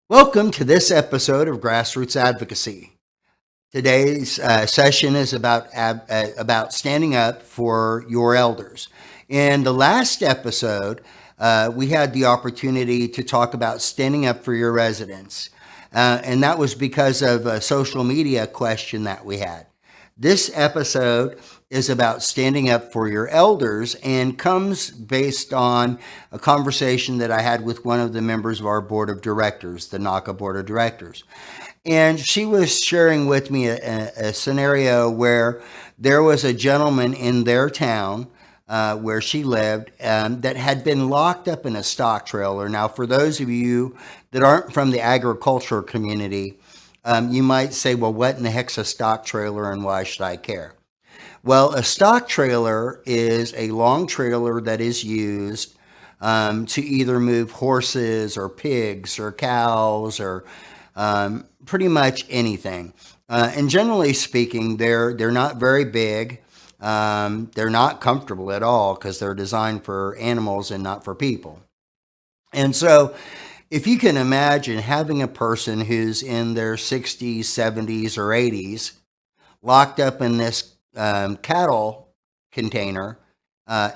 Welcome to this episode of Grassroots Advocacy. Today's session is about standing up for your elders. In the last episode, we had the opportunity to talk about standing up for your residents, and that was because of a social media question that we had. This episode is about standing up for your elders and comes based on a conversation that I had with one of the members of our board of directors, the NACA board of directors. And she was sharing with me a scenario where there was a gentleman in their town where she lived that had been locked up in a stock trailer. Now, for those of you that aren't from the agriculture community, you might say, well, what in the heck's a stock trailer and why should I care? Well, a stock trailer is a long trailer that is used to either move horses or pigs or cows or pretty much anything. And generally speaking, they're not very big. They're not comfortable at all because they're designed for animals and not for people. And so if you can imagine having a person who's in their 60s, 70s, or 80s locked up in this cattle container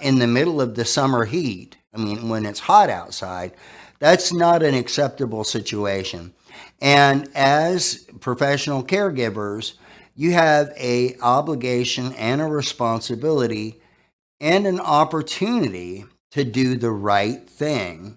in the middle of the summer heat, I mean, when it's hot outside, that's not an acceptable situation. And as professional caregivers, you have an obligation and a responsibility and an opportunity to do the right thing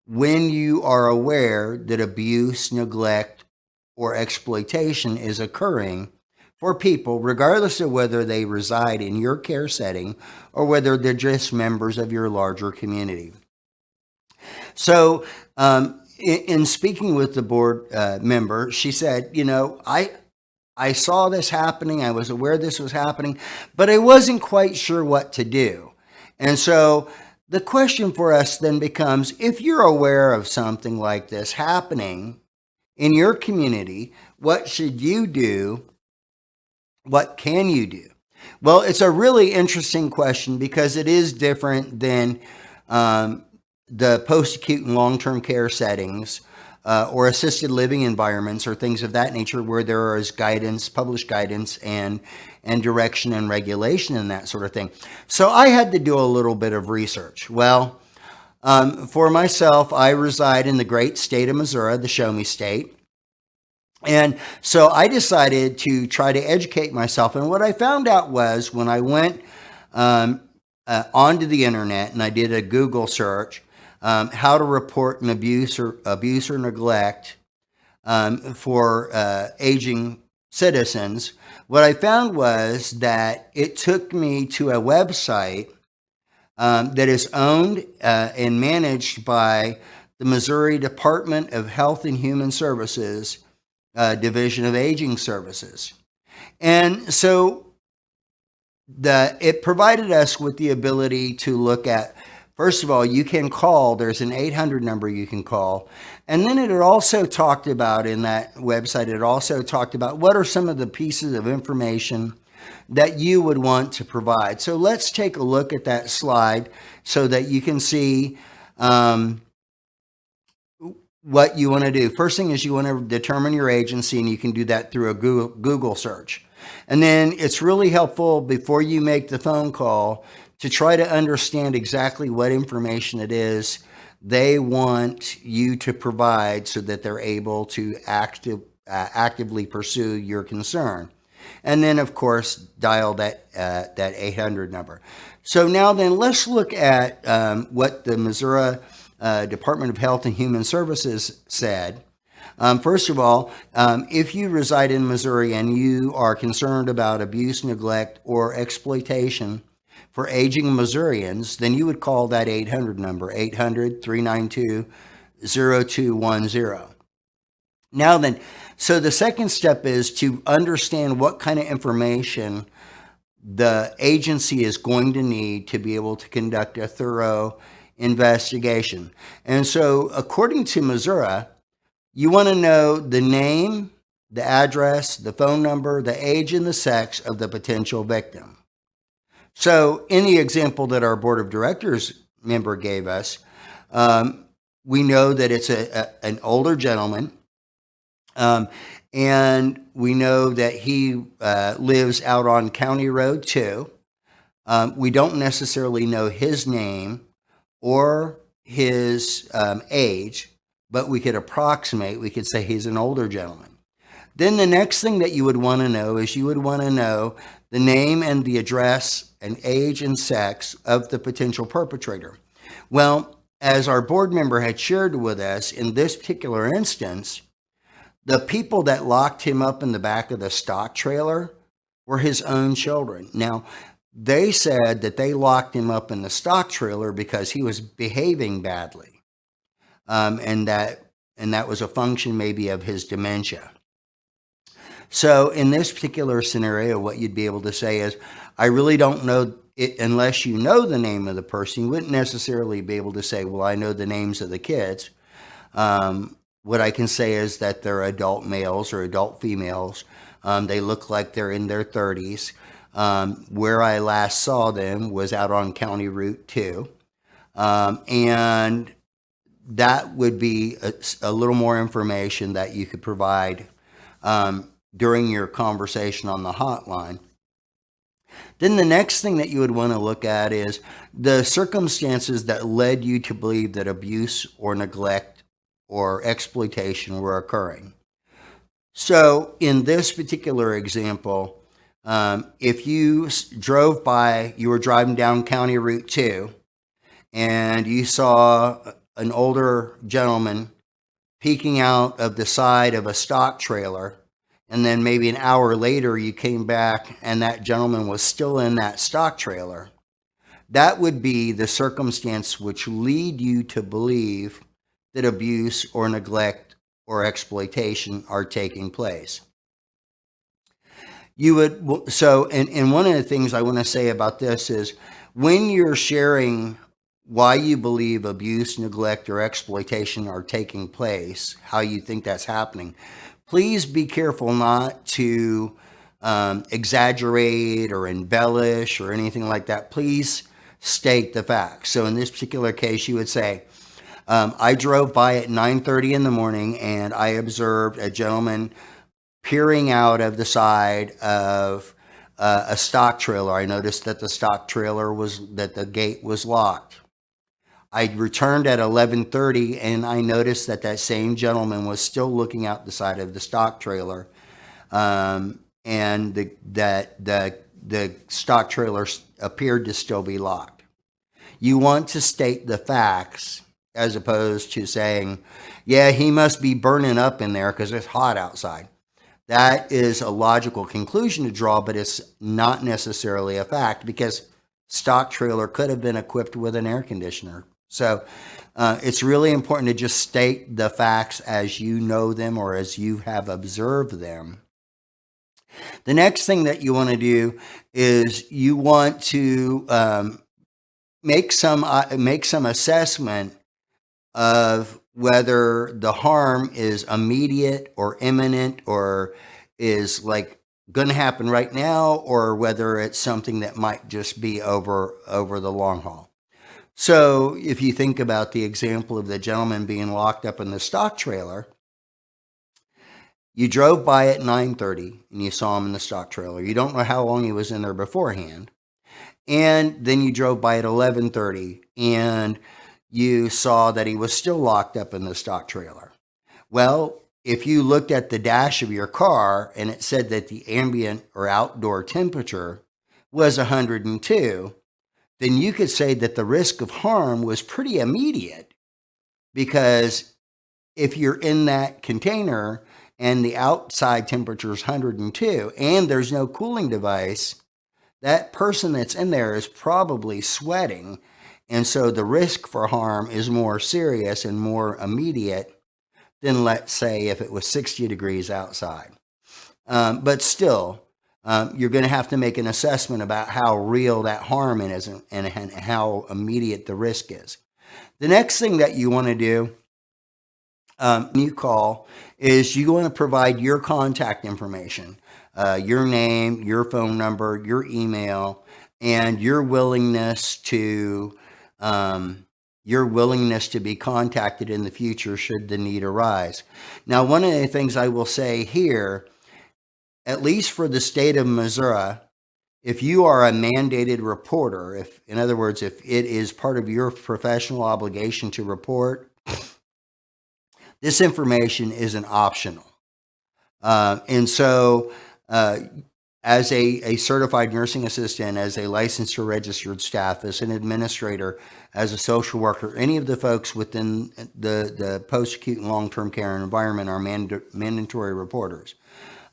when you are aware that abuse, neglect, or exploitation is occurring for people, regardless of whether they reside in your care setting or whether they're just members of your larger community. So, in speaking with the board member, she said, I saw this happening, I was aware this was happening, but I wasn't quite sure what to do. And so the question for us then becomes, if you're aware of something like this happening in your community, what should you do? What can you do? Well, it's a really interesting question because it is different than the post-acute and long-term care settings or assisted living environments or things of that nature where there is guidance, published guidance, and direction and regulation and that sort of thing. So I had to do a little bit of research. Well, for myself, I reside in the great state of Missouri, the Show Me State. And so I decided to try to educate myself. And what I found out was when I went onto the internet and I did a Google search, how to report an abuse or neglect for aging citizens, what I found was that it took me to a website that is owned and managed by the Missouri Department of Health and Human Services, Division of Aging Services. And so it provided us with the ability to look at, first of all, you can call, there's an 800 number you can call. And then it also talked about, in that website, it also talked about what are some of the pieces of information that you would want to provide. So let's take a look at that slide so that you can see what you want to do. First thing is you want to determine your agency, and you can do that through a Google search. And then it's really helpful before you make the phone call to try to understand exactly what information it is they want you to provide so that they're able to actively pursue your concern. And then, of course, dial that 800 number. So now then, let's look at what the Missouri Department of Health and Human Services said. First of all, if you reside in Missouri and you are concerned about abuse, neglect, or exploitation for aging Missourians, then you would call that 800 number, 800-392-0210. Now then, so the second step is to understand what kind of information the agency is going to need to be able to conduct a thorough investigation. And so according to Missouri, you want to know the name, the address, the phone number, the age, and the sex of the potential victim. So in the example that our board of directors member gave us, we know that it's an older gentleman, um, and we know that he lives out on County Road 2. We don't necessarily know his name or his age, but we could approximate. We could say he's an older gentleman. Then the next thing that you would want to know is you would want to know the name and the address and age and sex of the potential perpetrator. Well, as our board member had shared with us, in this particular instance, the people that locked him up in the back of the stock trailer were his own children. Now, they said that they locked him up in the stock trailer because he was behaving badly, and that was a function maybe of his dementia. So in this particular scenario, what you'd be able to say is, I really don't know it unless you know the name of the person. You wouldn't necessarily be able to say, well, I know the names of the kids. What I can say is that they're adult males or adult females. They look like they're in their 30s. Where I last saw them was out on County Route 2. And that would be a little more information that you could provide during your conversation on the hotline. Then the next thing that you would want to look at is the circumstances that led you to believe that abuse or neglect or exploitation were occurring. So in this particular example, if you you were driving down County Route 2 and you saw an older gentleman peeking out of the side of a stock trailer, and then maybe an hour later you came back and that gentleman was still in that stock trailer, that would be the circumstance which lead you to believe that abuse or neglect or exploitation are taking place. And one of the things I want to say about this is when you're sharing why you believe abuse, neglect, or exploitation are taking place, how you think that's happening, please be careful not to exaggerate or embellish or anything like that. Please state the facts. So in this particular case, you would say, I drove by at 9:30 in the morning and I observed a gentleman peering out of the side of a stock trailer. I noticed that the gate was locked. I returned at 11:30 and I noticed that same gentleman was still looking out the side of the stock trailer, and the stock trailer appeared to still be locked. You want to state the facts as opposed to saying, yeah, he must be burning up in there because it's hot outside. That is a logical conclusion to draw, but it's not necessarily a fact because stock trailer could have been equipped with an air conditioner. So it's really important to just state the facts as you know them or as you have observed them. The next thing that you want to do is you want to make some assessment of whether the harm is immediate or imminent or is like going to happen right now, or whether it's something that might just be over the long haul. So if you think about the example of the gentleman being locked up in the stock trailer, you drove by at 9:30 and you saw him in the stock trailer. You don't know how long he was in there beforehand. And then you drove by at 11:30 and you saw that he was still locked up in the stock trailer. Well, if you looked at the dash of your car and it said that the ambient or outdoor temperature was 102, then you could say that the risk of harm was pretty immediate, because if you're in that container and the outside temperature is 102 and there's no cooling device, that person that's in there is probably sweating. And so the risk for harm is more serious and more immediate than, let's say, if it was 60 degrees outside. But still, you're going to have to make an assessment about how real that harm is and how immediate the risk is. The next thing that you want to do when you call is you want to provide your contact information, your name, your phone number, your email, and your willingness to your willingness to be contacted in the future should the need arise. Now, one of the things I will say here, at least for the state of Missouri, if you are a mandated reporter, if, in other words, if it is part of your professional obligation to report, this information isn't optional. And so, as a certified nursing assistant, as a licensed or registered staff, as an administrator, as a social worker, any of the folks within the post-acute and long-term care environment are mandatory reporters.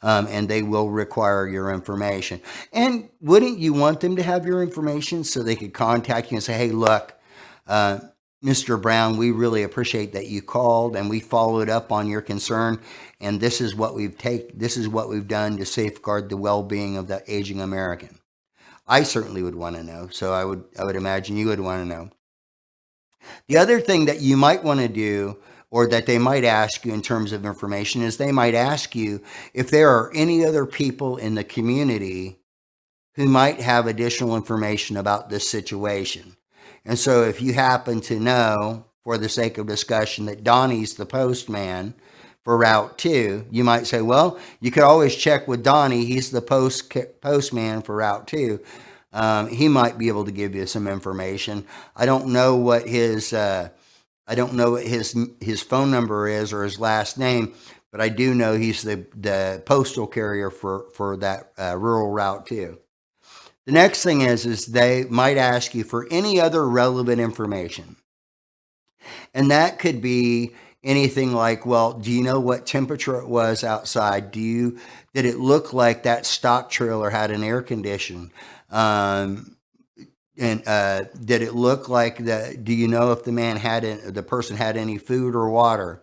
And they will require your information. And wouldn't you want them to have your information so they could contact you and say, hey, look, Mr. Brown, we really appreciate that you called and we followed up on your concern, and this is what we've done to safeguard the well-being of the aging American. I certainly would want to know, so I would imagine you would want to know. The other thing that you might want to do, or that they might ask you in terms of information, is they might ask you if there are any other people in the community who might have additional information about this situation. And so if you happen to know, for the sake of discussion, that Donnie's the postman for Route 2, you might say, well, you could always check with Donnie. He's the postman for Route 2. He might be able to give you some information. I don't know what his phone number is or his last name, but I do know he's the postal carrier for that rural Route 2. The next thing is they might ask you for any other relevant information. And that could be anything like, well, do you know what temperature it was outside? Did it look like that stock trailer had an air condition? And did it look like do you know if the person had any food or water?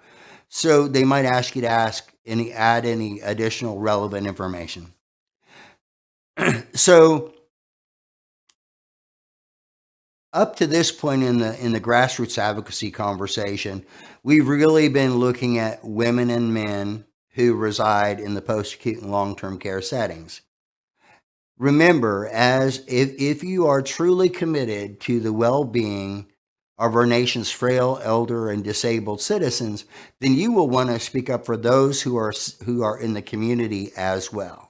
So they might ask you to add any additional relevant information. So up to this point in the grassroots advocacy conversation, we've really been looking at women and men who reside in the post-acute and long-term care settings. Remember, if you are truly committed to the well-being of our nation's frail, elder, and disabled citizens, then you will want to speak up for those who are in the community as well.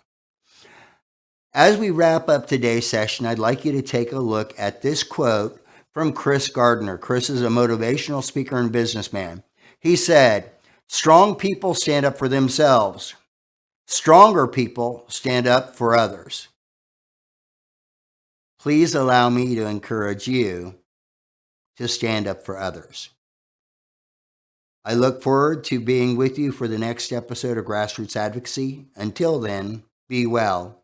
As we wrap up today's session, I'd like you to take a look at this quote from Chris Gardner. Chris is a motivational speaker and businessman. He said, "Strong people stand up for themselves. Stronger people stand up for others." Please allow me to encourage you to stand up for others. I look forward to being with you for the next episode of Grassroots Advocacy. Until then, be well